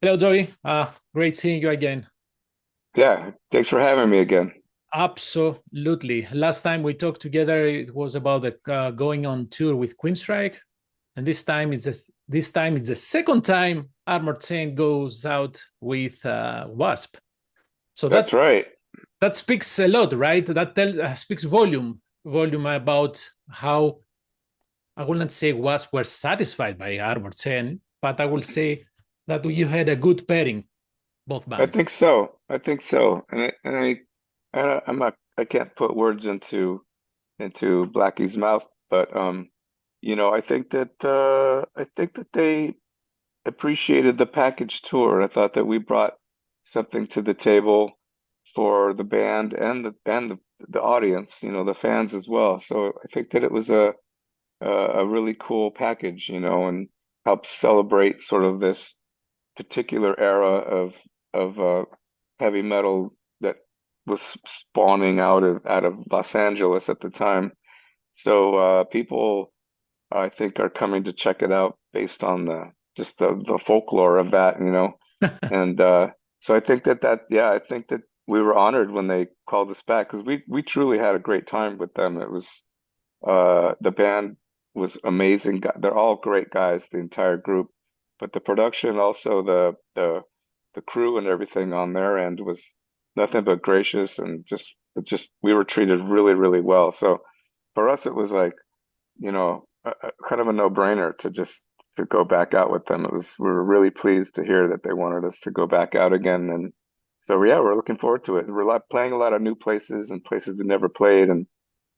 Hello, Joey. Great seeing you again. Yeah, thanks for having me again. Absolutely. Last time we talked together, it was about the going on tour with Queenstrike, and this time it's the second time Armored Saint goes out with W.A.S.P. So That's right. that speaks a lot, right? That tells speaks volume about how I will not say W.A.S.P were satisfied by Armored Saint, but I will say that you had a good pairing, both I bands. think so. I think so. I'm not. I can't put words into Blackie's mouth, but I think that they appreciated the package tour. I thought that we brought something to the table for the band and the audience, the fans as well. So I think that it was a really cool package, and helped celebrate sort of this particular era of heavy metal that was spawning out of Los Angeles at the time. So people, I think, are coming to check it out based on the folklore of that. And so I think yeah, I think that we were honored when they called us back because we truly had a great time with them. It was the band was amazing. They're all great guys, the entire group. But the production, also the crew and everything on their end was nothing but gracious and just we were treated really, really well. So for us, it was like, kind of a no-brainer to go back out with them. We were really pleased to hear that they wanted us to go back out again. And so yeah, we're looking forward to it. Playing a lot of new places and places we never played, and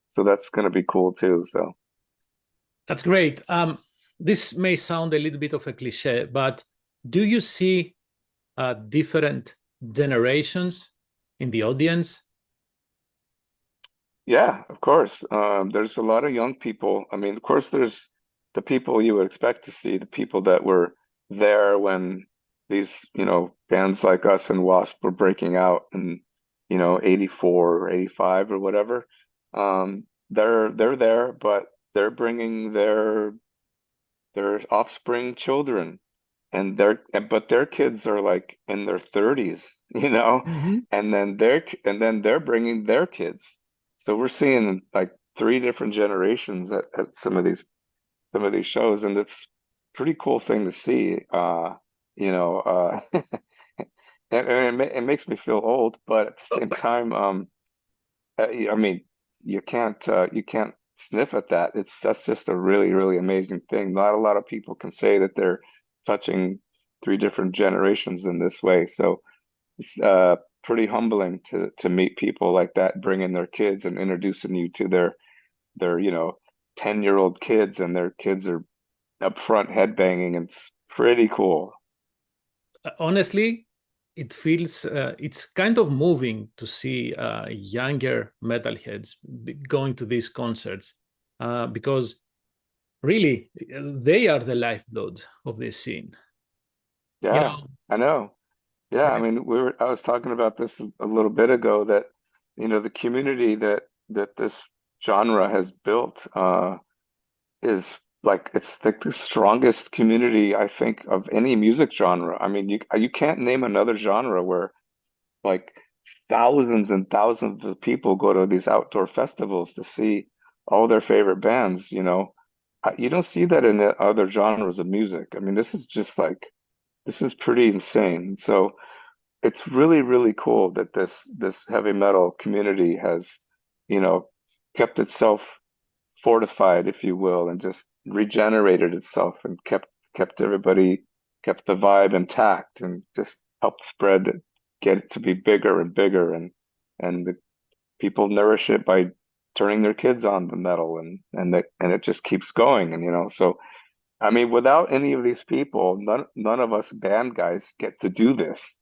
so that's going to be cool too. So. That's great. This may sound a little bit of a cliche, but do you see different generations in the audience? Yeah, of course. There's a lot of young people. I mean, of course, there's the people you would expect to see, the people that were there when these, bands like us and W.A.S.P were breaking out in, 84 or 85 or whatever. They're there, but they're bringing their offspring children, and but their kids are like in their 30s, Mhm. and then they're bringing their kids. So we're seeing like three different generations at some of these shows, and it's pretty cool thing to see. You know, and it makes me feel old, but at the same time, I mean, you can't sniff at that. That's just a really, really amazing thing. Not a lot of people can say that they're touching three different generations in this way. So it's pretty humbling to meet people like that, bringing their kids and introducing you to their 10-year-old kids, and their kids are up front headbanging. It's pretty cool. Honestly, it feels it's kind of moving to see younger metalheads going to these concerts because really they are the lifeblood of this scene. You Yeah, know, I know. Yeah, I they're mean, I was talking about this a little bit ago that, the community that this genre has built is like it's like the strongest community I think of any music genre. I mean, you can't name another genre where like thousands and thousands of people go to these outdoor festivals to see all their favorite bands, you know. You don't see that in the other genres of music. I mean, this is pretty insane. So it's really, really cool that this heavy metal community has, you know, kept itself fortified, if you will, and just regenerated itself and kept the vibe intact and just helped spread it, get it to be bigger and bigger, and the people nourish it by turning their kids on the metal, and it just keeps going. And so I mean, without any of these people, none of us band guys get to do this.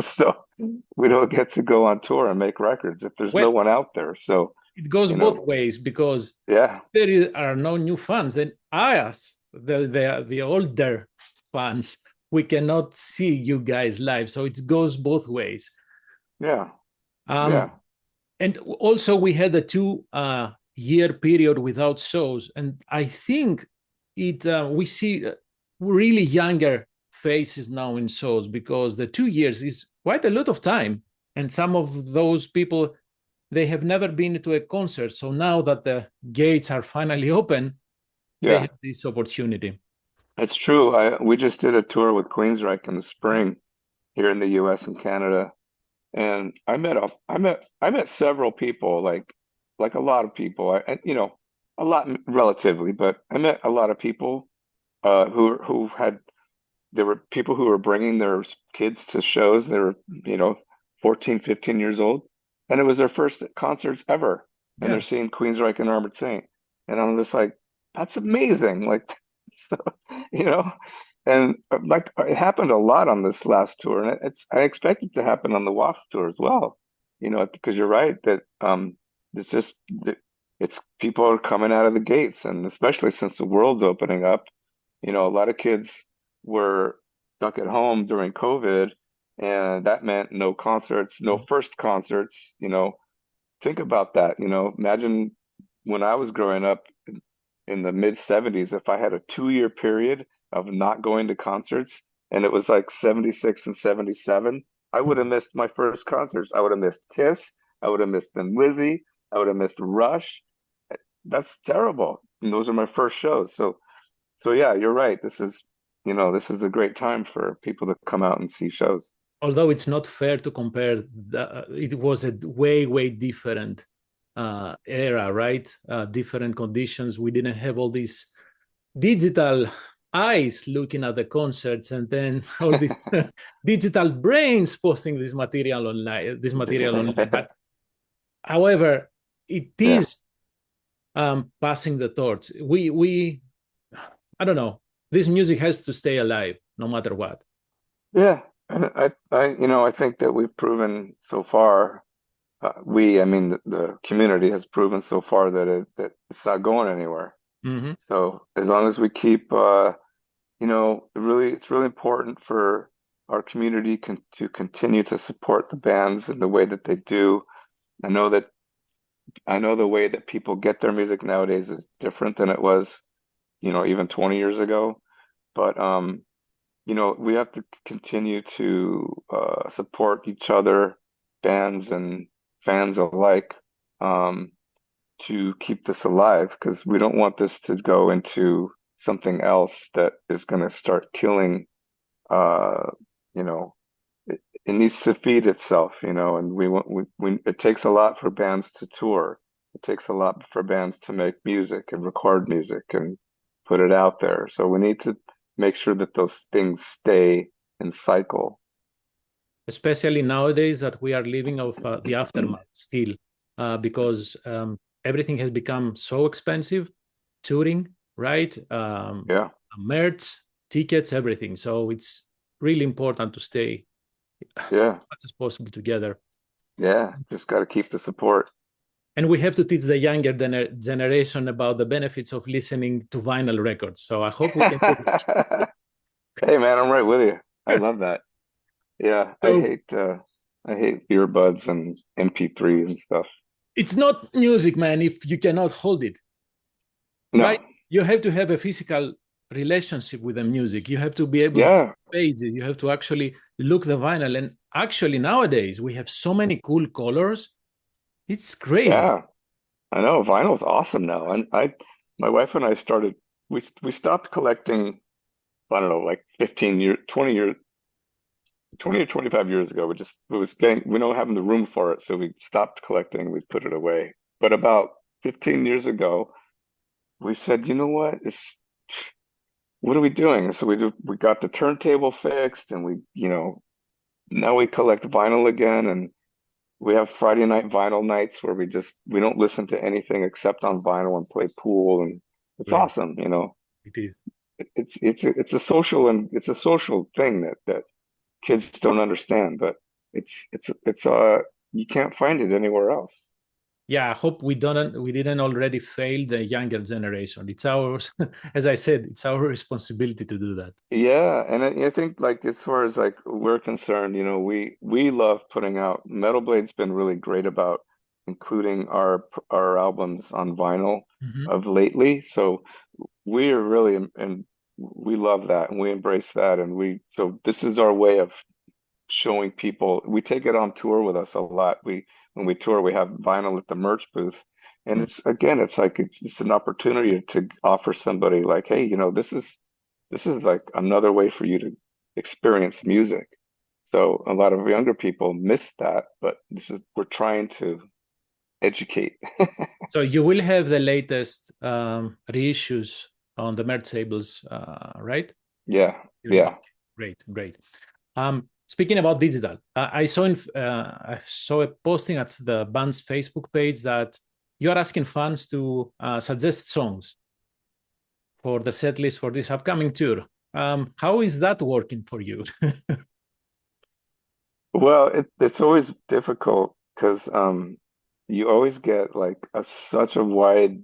So we don't get to go on tour and make records if there's no well, one out there. So, it goes you both know, ways because yeah, are no new fans, then us, the older fans, we cannot see you guys live. So it goes both ways. yeah, Um, yeah. and also we had a 2 year period without shows, and I think it we see really younger faces now in shows, because the 2 years is quite a lot of time. And some of those people, they have never been to a concert. So now that the gates are finally open, they Yeah, have this opportunity. it's true. We just did a tour with Queensryche in the spring here in the US and Canada. And I met several people, like a lot of people. A lot relatively, but I met a lot of people who had there were people who were bringing their kids to shows. They were, 14, 15 years old, and it was their first concerts ever. And they're Yeah. seeing Queensryche and Armored Saint. And I'm just like, that's amazing. Like, so, you know, and like it happened a lot on this last tour, and I expect it to happen on the W.A.S.P tour as well. Because you're right that it's just it's people are coming out of the gates, and especially since the world's opening up, a lot of kids were stuck at home during COVID, and that meant no concerts, no first concerts. Think about that. Imagine when I was growing up in the mid 70s, if I had a 2 year period of not going to concerts, and it was like 76 and 77, I would have missed my first concerts. I would have missed Kiss. I would have missed Thin Lizzy. I would have missed Rush. That's terrible. And those are my first shows. So yeah, you're right. This is a great time for people to come out and see shows. Although it's not fair to compare, it was a way, way different era, right? Different conditions. We didn't have all these digital eyes looking at the concerts, and then all these digital brains posting this material online. But however, it Yeah, is passing the torch. We I don't know. This music has to stay alive no matter what. yeah. And I think that we've proven so far. I mean, the community has proven so far that it's not going anywhere. Mm-hmm. So as long as we keep, it's really important for our community to continue to support the bands in the way that they do. I know that I know the way that people get their music nowadays is different than it was, even 20 years ago. But we have to continue to support each other, bands and fans alike, um, to keep this alive because we don't want this to go into something else that is going to start killing. Uh, you know, it needs to feed itself, and it takes a lot for bands to tour. It takes a lot for bands to make music and record music and put it out there. So we need to make sure that those things stay in cycle. Especially nowadays that we are living of the aftermath still, because everything has become so expensive, touring, right? Yeah, Merch, tickets, everything. So it's really important to stay as yeah, much as possible together. yeah. Just got to keep the support. And we have to teach the younger generation about the benefits of listening to vinyl records. So I hope we can do that. Hey man, I'm right with you. I love that. Yeah, So I hate earbuds and MP3s and stuff. it's not music, man, if you cannot hold it, No. right? You have to have a physical relationship with the music. You have to be able to Yeah, pages. You have to actually look the vinyl. And actually nowadays we have so many cool colors. It's crazy. yeah. I know vinyl's awesome now. And my wife and I started we stopped collecting, I don't know, like 15 years, 20 years, 20 or 25 years ago. We don't have the room for it, so we stopped collecting, we put it away. But about 15 years ago, we said, you know what? What are we doing? So we got the turntable fixed and now we collect vinyl again and we have Friday night vinyl nights where we don't listen to anything except on vinyl and play pool and it's Great. awesome. It is. It's a social thing that kids don't understand, but it's you can't find it anywhere else. Yeah, I hope we didn't already fail the younger generation. It's ours, as I said, it's our responsibility to do that. Yeah, and I think like as far as like we're concerned, we love putting out Metal Blade's been really great about including our albums on vinyl Mhm. of lately. So we are really we love that and we embrace that. And so this is our way of showing people. We take it on tour with us a lot. When we tour, we have vinyl at the merch booth. And Hmm. it's again, it's like it's an opportunity to offer somebody like, hey, this is like another way for you to experience music. So a lot of younger people miss that, but we're trying to educate. So you will have the latest reissues on the merch tables, right? Yeah, Okay, yeah. great, great. Speaking about digital, I saw a posting at the band's Facebook page that you are asking fans to suggest songs for the set list for this upcoming tour. How is that working for you? Well, it's always difficult because you always get like such a wide.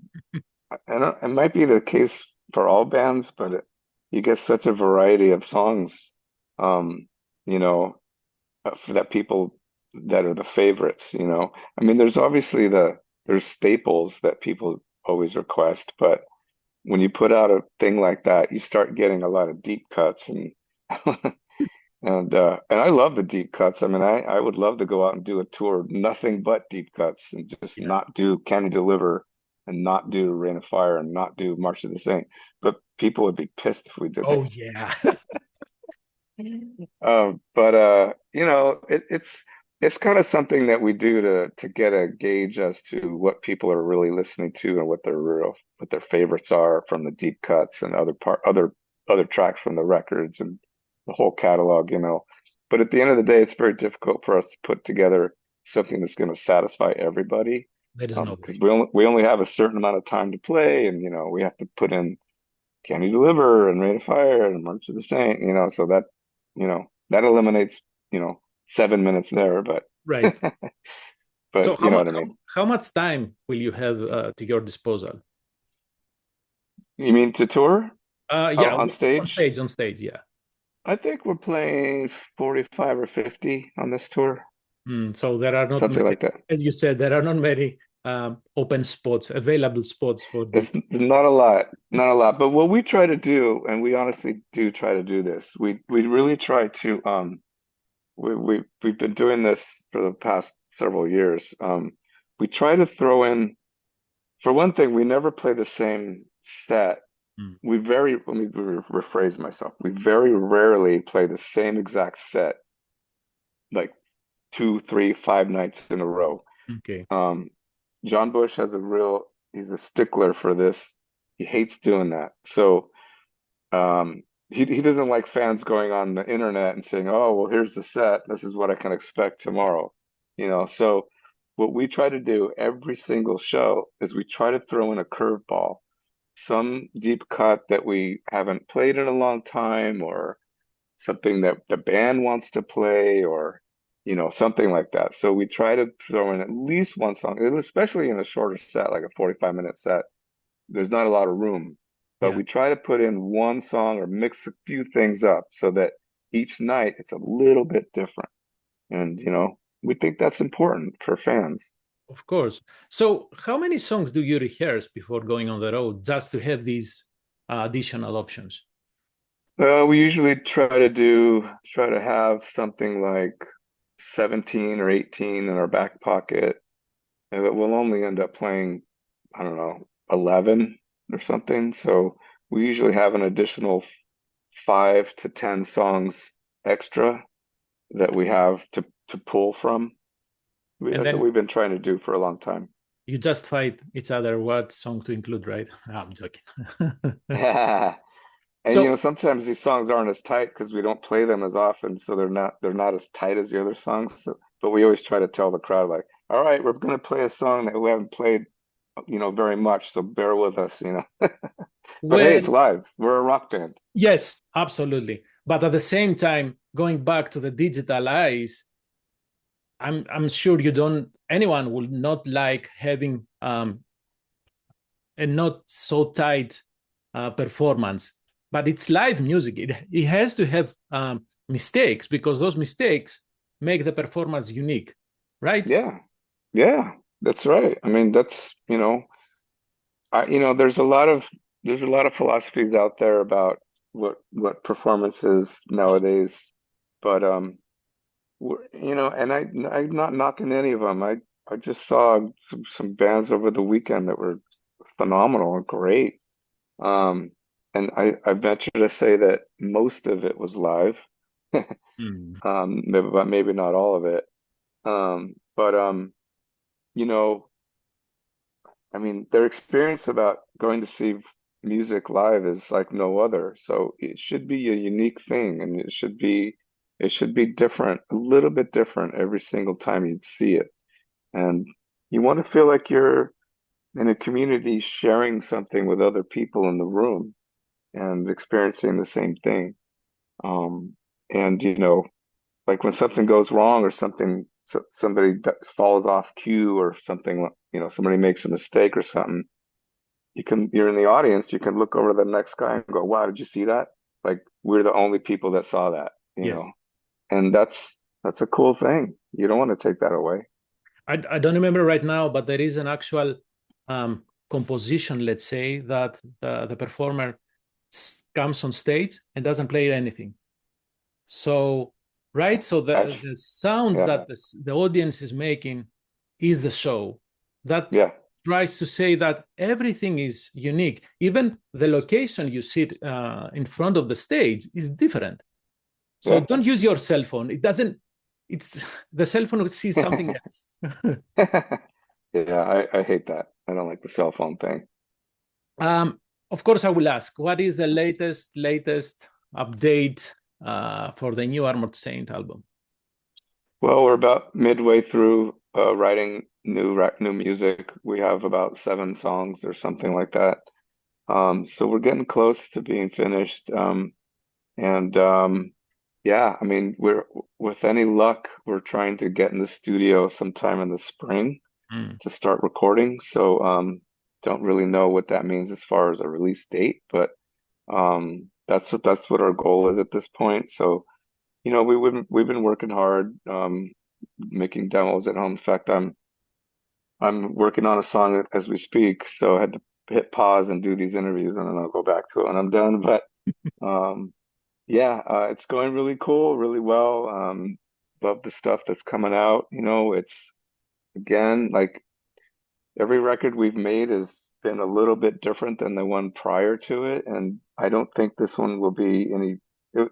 I don't. It might be the case for all bands, but you get such a variety of songs, um, you know, for that people that are the favorites. I mean, there's staples that people always request, but when you put out a thing like that, you start getting a lot of deep cuts and and I love the deep cuts. I mean, I would love to go out and do a tour, nothing but deep cuts, and just Yeah. not do Can You Deliver and not do Rain of Fire and not do March of the Saint. But people would be pissed if we did Oh yeah. that. But it's kind of something that we do to get a gauge as to what people are really listening to and what their favorites are from the deep cuts and other tracks from the records and the whole catalog. But at the end of the day, it's very difficult for us to put together something that's going to satisfy everybody, There is no because way. we only have a certain amount of time to play, and we have to put in Can You Deliver and Rain of Fire and March of the Saint, so that eliminates, 7 minutes there, but Right. So but you know what I mean. how much time will you have to your disposal? You mean to tour? Oh, Yeah, on on stage? stage, on stage, yeah. I think we're playing 45 or 50 on this tour, So there are not something many, like that. as you said, there are not many open spots, available spots for this. It's not a lot, not a lot. But what we try to do, and we honestly do try to do this, we really try to we've been doing this for the past several years. We try to throw in, for one thing, we never play the same set. Mm. Let me rephrase myself. We very rarely play the same exact set, like two, three, 5 nights in a row. Okay. Um, John Bush he's a stickler for this. He hates doing that. So he doesn't like fans going on the internet and saying, "Oh, well, here's the set. This is what I can expect tomorrow." So what we try to do every single show is we try to throw in a curveball, some deep cut that we haven't played in a long time, or something that the band wants to play, or something like that. So we try to throw in at least one song, and especially in a shorter set, like a 45-minute set. There's not a lot of room, but Yeah, we try to put in one song or mix a few things up so that each night it's a little bit different. And we think that's important for fans. of course. So how many songs do you rehearse before going on the road just to have these additional options? We usually try to have something like 17 or 18 in our back pocket, and we'll only end up playing, I don't know, 11 or something. So we usually have an additional 5 to 10 songs extra that we have to pull from. And That's what then we've been trying to do for a long time. you just fight each other what song to include, right? No, I'm joking. And So sometimes these songs aren't as tight because we don't play them as often, so they're not as tight as the other songs. So, but we always try to tell the crowd like, all right, we're gonna play a song that we haven't played, very much, so bear with us. But hey, well, it's live. We're a rock band. yes, absolutely. But at the same time, going back to the digital eyes, I'm sure you don't. Anyone will not like having a not so tight performance. But it's live music. It has to have mistakes because those mistakes make the performance unique, right? Yeah, yeah, that's right. I mean, there's a lot of philosophies out there about what performance is nowadays. But and I'm not knocking any of them. I just saw some bands over the weekend that were phenomenal and great. Um, and I venture to say that most of it was live. Mm. But maybe not all of it. But you know, I mean, their experience about going to see music live is like no other. So it should be a unique thing, and it should be different, a little bit different every single time you see it. And you want to feel like you're in a community sharing something with other people in the room and experiencing the same thing. Um, and like when something goes wrong or somebody falls off cue or something, somebody makes a mistake or something, you're in the audience, you can look over to the next guy and go, wow, did you see that? Like we're the only people that saw that. Yes. And that's a cool thing. You don't want to take that away. I don't remember right now, but there is an actual composition, let's say, that the performer comes on stage and doesn't play anything. So, right, so That's the sounds yeah, that the audience is making is the show. That yeah, tries to say that everything is unique. Even the location you sit in front of the stage is different. So yeah. don't use your cell phone. It doesn't, it's the cell phone sees something else. Yeah, I hate that. I don't like the cell phone thing. Um, of course, I will ask, what is the latest update for the new Armored Saint album? Well, we're about midway through writing new music. We have about 7 songs or something like that. So we're getting close to being finished. And yeah, I mean, we're with any luck, we're trying to get in the studio sometime in the spring Mm. to start recording. So don't really know what that means as far as a release date, but that's what our goal is at this point. So we've been working hard, making demos at home. In fact, I'm working on a song as we speak, so I had to hit pause and do these interviews, and then I'll go back to it when I'm done. But um, yeah, it's going really cool, really well. Love the stuff that's coming out. It's again like every record we've made has been a little bit different than the one prior to it, and I don't think this one will be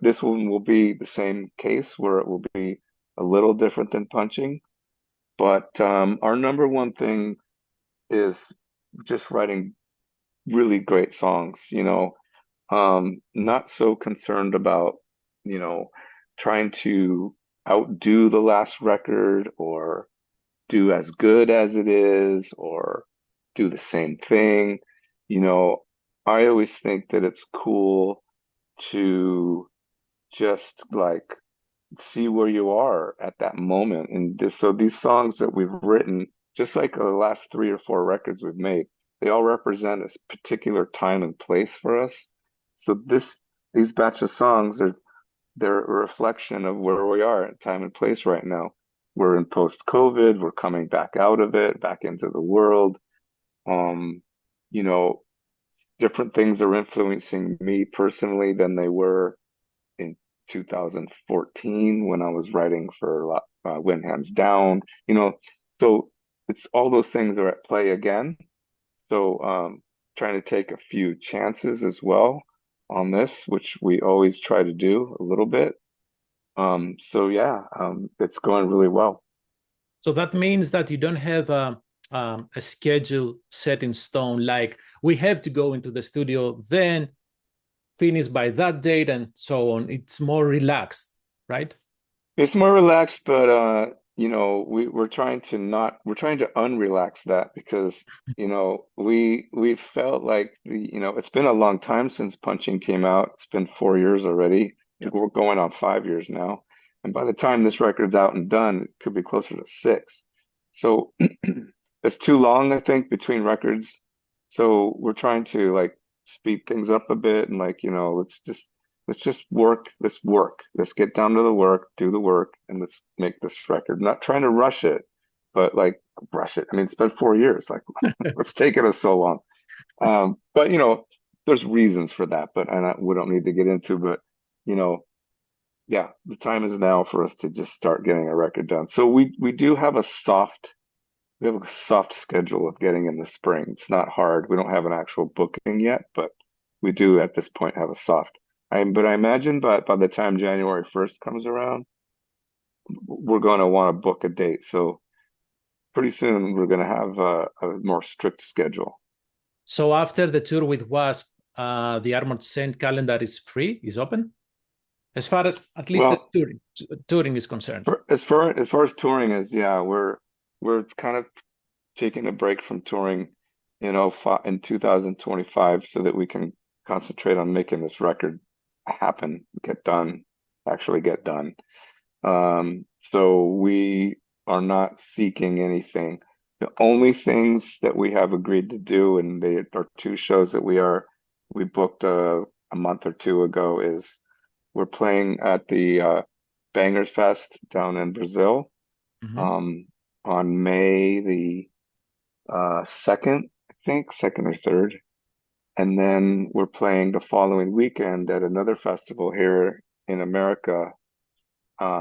this one will be the same case where it will be a little different than Punching. But our number one thing is just writing really great songs. Not so concerned about, you know, trying to outdo the last record or do as good as it is or do the same thing. You know, I always think that it's cool to just like see where you are at that moment. And so these songs that we've written, just like the last 3 or 4 records we've made, they all represent a particular time and place for us. So these batch of songs they're a reflection of where we are at time and place right now. We're in post-COVID, we're coming back out of it, back into the world. Um, you know, different things are influencing me personally than they were in 2014 when I was writing for Win Hands Down. So it's all those things are at play again. So trying to take a few chances as well on this, which we always try to do a little bit. So yeah, it's going really well. So that means that you don't have a schedule set in stone, like we have to go into the studio, then finish by that date, and so on. It's more relaxed, right? It's more relaxed, but we're trying to unrelax that because we felt like it's been a long time since Punching came out. It's been 4 years already. Yeah. We're going on 5 years now, and by the time this record's out and done, it could be closer to 6. So it's too long, I think, between records. So we're trying to like speed things up a bit and like let's just work. Let's work. Let's get down to the work, do the work, and let's make this record. Not trying to rush it, but like rush it. I mean, it's been 4 years. Like, let's take it as so long. But there's reasons for that, but we don't need to get into. But you know, yeah, the time is now for us to just start getting a record done. So we do have a soft we have a soft schedule of getting in the spring. It's not hard. We don't have an actual booking yet, but we do at this point have a soft. But I imagine by the time January 1st comes around, we're going to want to book a date. So pretty soon we're going to have a more strict schedule. So after the tour with W.A.S.P, the Armored Saint calendar is free, is open, as far as at least the Well, touring is concerned. as far as touring is, yeah, we're kind of taking a break from touring, in 2025 so that we can concentrate on making this record happen, actually get done. So we are not seeking anything. The only things that we have agreed to do, and they are two shows that we booked a month or two ago, is we're playing at the Bangers Fest down in Brazil Mhm. um, on May the second, I think, second or third. And then we're playing the following weekend at another festival here in America.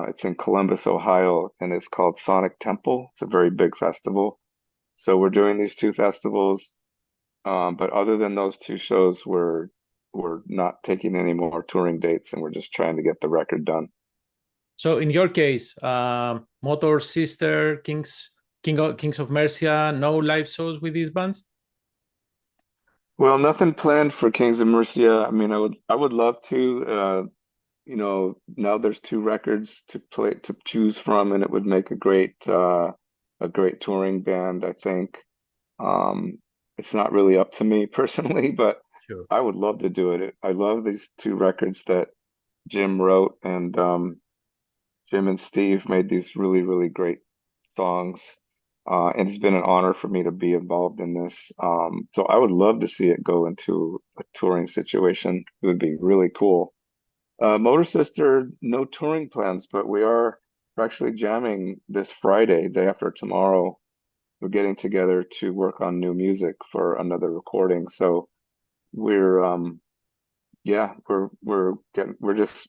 It's in Columbus, Ohio, and it's called Sonic Temple. It's a very big festival. So we're doing these two festivals. But other than those two shows, we're not taking any more touring dates, and we're just trying to get the record done. So in your case, Motor Sister, Kings of Mercia, no live shows with these bands? Well, nothing planned for Kings of Mercia. I mean, I would love to. Now there's two records to choose from, and it would make a great touring band, I think. Um, it's not really up to me personally, but Sure. I would love to do it. I love these two records that Jim wrote, and Jim and Steve made these really, really great songs. And it's been an honor for me to be involved in this. So I would love to see it go into a touring situation. It would be really cool. Motor Sister, no touring plans, but we're actually jamming this Friday, day after tomorrow. We're getting together to work on new music for another recording. So we're yeah, we're just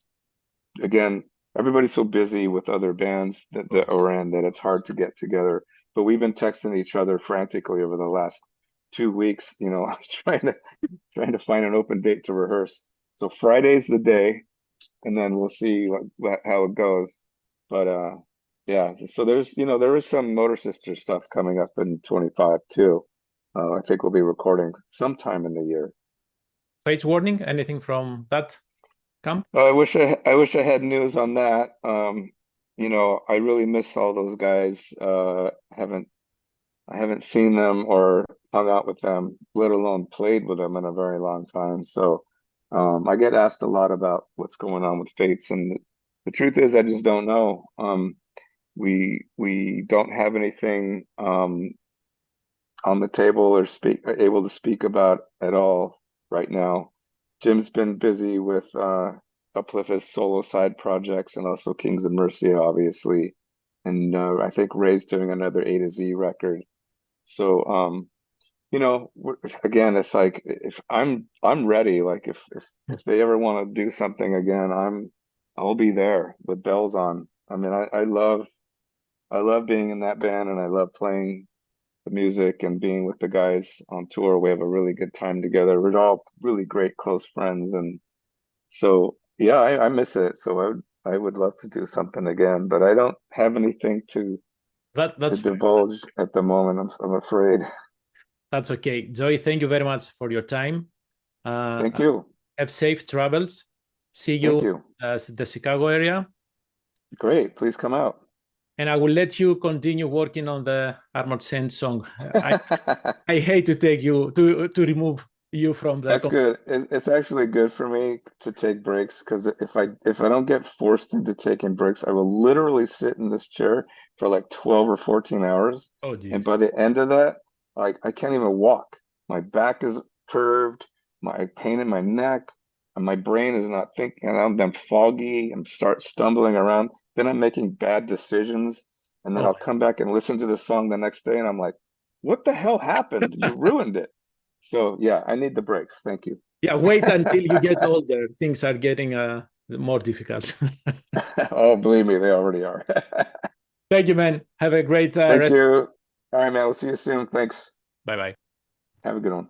again, everybody's so busy with other bands Of that course. are in that it's hard to get together. But we've been texting each other frantically over the last 2 weeks, trying to find an open date to rehearse. So Friday's the day, and then we'll see how it goes. But yeah, so there is some Motor Sister stuff coming up in 25 too. I think we'll be recording sometime in the year. Fates Warning, anything from that camp? I wish I had news on that. I really miss all those guys. I haven't seen them or hung out with them, let alone played with them in a very long time. So I get asked a lot about what's going on with Fates, and the truth is, I just don't know. We don't have anything on the table or able to speak about at all right now. Jim's been busy with Uplift's solo side projects and also Kings of Mercia, obviously, and I think Ray's doing another A to Z record. So, again, it's like if I'm ready. Like if they ever want to do something again, I'll be there with bells on. I mean, I love being in that band, and I love playing the music and being with the guys on tour. We have a really good time together. We're all really great close friends, and so yeah, I miss it. So I would love to do something again, but I don't have anything to That's fine. divulge at the moment. I'm afraid. That's okay. Joey, thank you very much for your time. Thank Uh, you. have safe travels. See Thank you you. the Chicago area. Great. Please come out. And I will let you continue working on the Armored Saint song. I hate to take you to remove you from the That's good. It's actually good for me to take breaks because if I don't get forced into taking breaks, I will literally sit in this chair for like 12 or 14 hours. oh And geez. by the end of that, like I can't even walk. My back is curved, my pain in my neck, and my brain is not thinking. And I'm foggy and start stumbling around. Then I'm making bad decisions. And then Oh I'll come back and listen to the song the next day, and I'm like, what the hell happened? You my. ruined it. So yeah, I need the breaks. Thank you. Yeah, wait until you get older. Things are getting more difficult. Oh, believe me, they already are. Thank you, man. Have a great Thank rest. you. All right, man. We'll see you soon. Thanks. Bye bye. Have a good one.